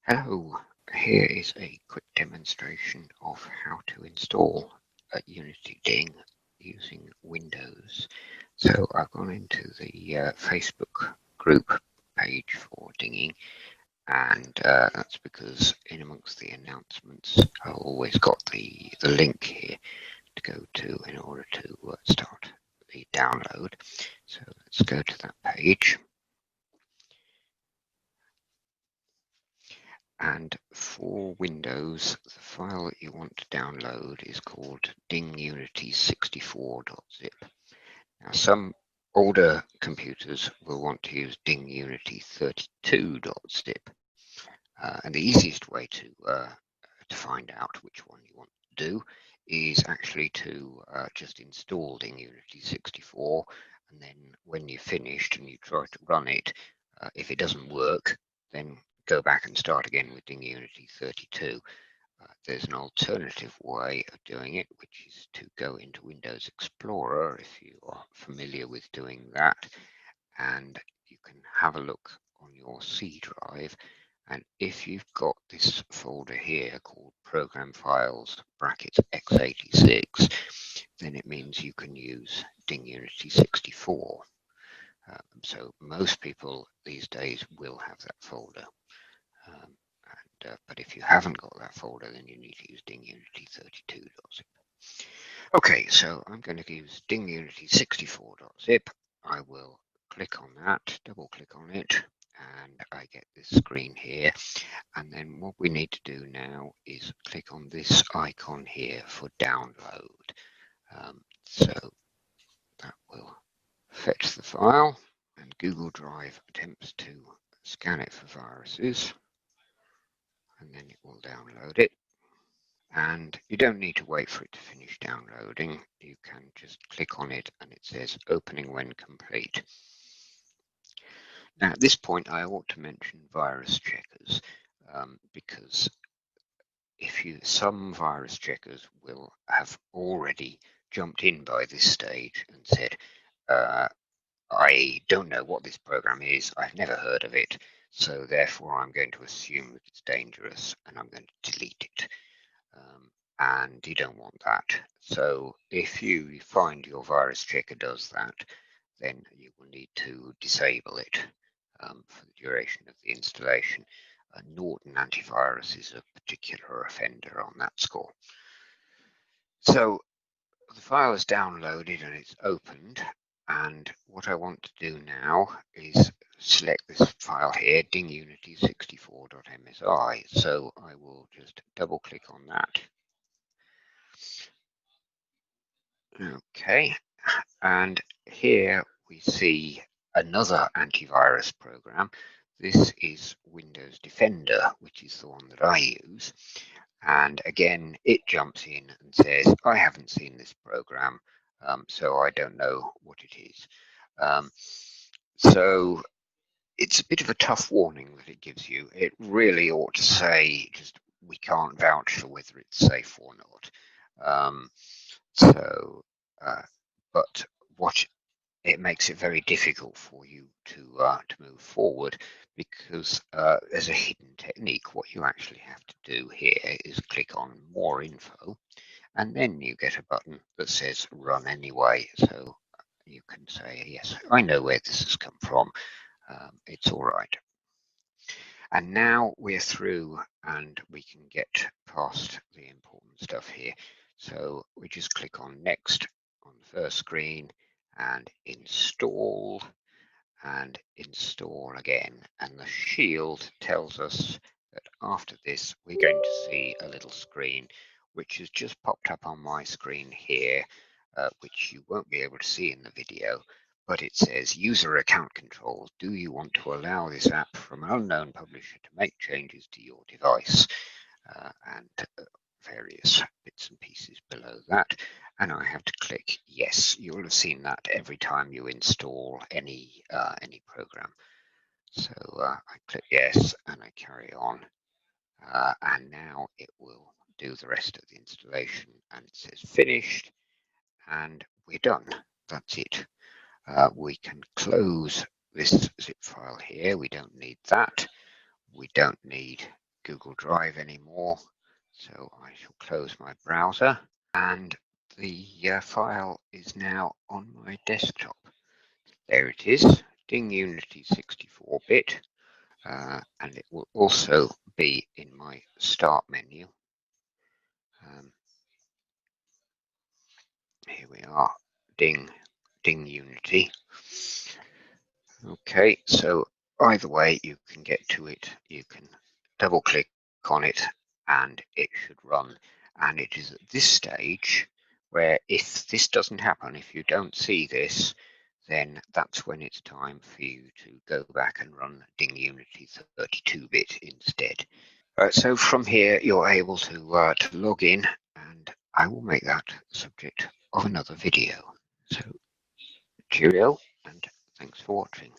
Hello, here is a quick demonstration of how to install a Unity Ding using Windows. So I've gone into the Facebook group page for dinging, and that's because in amongst the announcements I've always got the link here to go to in order to start the download. So let's go to that page. And for Windows, the file that you want to download is called dingunity64.zip. Now, some older computers will want to use dingunity32.zip. And the easiest way to find out which one you want to do is actually to just install dingunity64, and then when you've finished and you try to run it, if it doesn't work, then go back and start again with dingunity 32. There's an alternative way of doing it, which is to go into Windows Explorer if you are familiar with doing that, and you can have a look on your C drive. And if you've got this folder here called Program Files brackets x86, then it means you can use dingunity 64. So most people these days will have that folder. But if you haven't got that folder, then you need to use dingunity32.zip. Okay, so I'm going to use dingunity64.zip. I will click on that, double click on it, and I get this screen here. And then what we need to do now is click on this icon here for download. So that will fetch the file, and Google Drive attempts to scan it for viruses, and then it will download it. And you don't need to wait for it to finish downloading. You can just click on it and it says opening when complete. Now at this point I ought to mention virus checkers, because some virus checkers will have already jumped in by this stage and said, I don't know what this program is, I've never heard of it, so therefore I'm going to assume that it's dangerous and I'm going to delete it. And you don't want that. So if you find your virus checker does that, then you will need to disable it for the duration of the installation. Norton Antivirus is a particular offender on that score. So the file is downloaded and it's opened, and what I want to do now is select this file here, dingunity64.msi. So I will just double click on that. Okay, and here we see another antivirus program. This is Windows Defender, which is the one that I use. And again, it jumps in and says, I haven't seen this program, so I don't know what it is. So it's a bit of a tough warning that it gives you. It really ought to say just, we can't vouch for whether it's safe or not. But what it makes it very difficult for you to move forward, because there's a hidden technique. What you actually have to do here is click on more info, and then you get a button that says run anyway. So you can say, yes, I know where this has come from. It's all right. And now we're through and we can get past the important stuff here. So we just click on next on the first screen and install again. And the shield tells us that after this, we're going to see a little screen which has just popped up on my screen here, which you won't be able to see in the video. But it says user account control. Do you want to allow this app from an unknown publisher to make changes to your device? And various bits and pieces below that. And I have to click yes. You'll have seen that every time you install any program. So I click yes and I carry on. And now it will do the rest of the installation, and it says finished, and we're done. That's it. We can close this zip file here. We don't need that. We don't need Google Drive anymore, so I shall close my browser, and the file is now on my desktop. There it is, Ding Unity 64-bit, and it will also be in my start menu. Here we are, Ding Unity. Okay, so either way you can get to it. You can double click on it and it should run. And it is at this stage where if this doesn't happen, if you don't see this, then that's when it's time for you to go back and run Ding Unity 32-bit instead. So from here you're able to log in, and I will make that subject of another video. So cheerio and thanks for watching.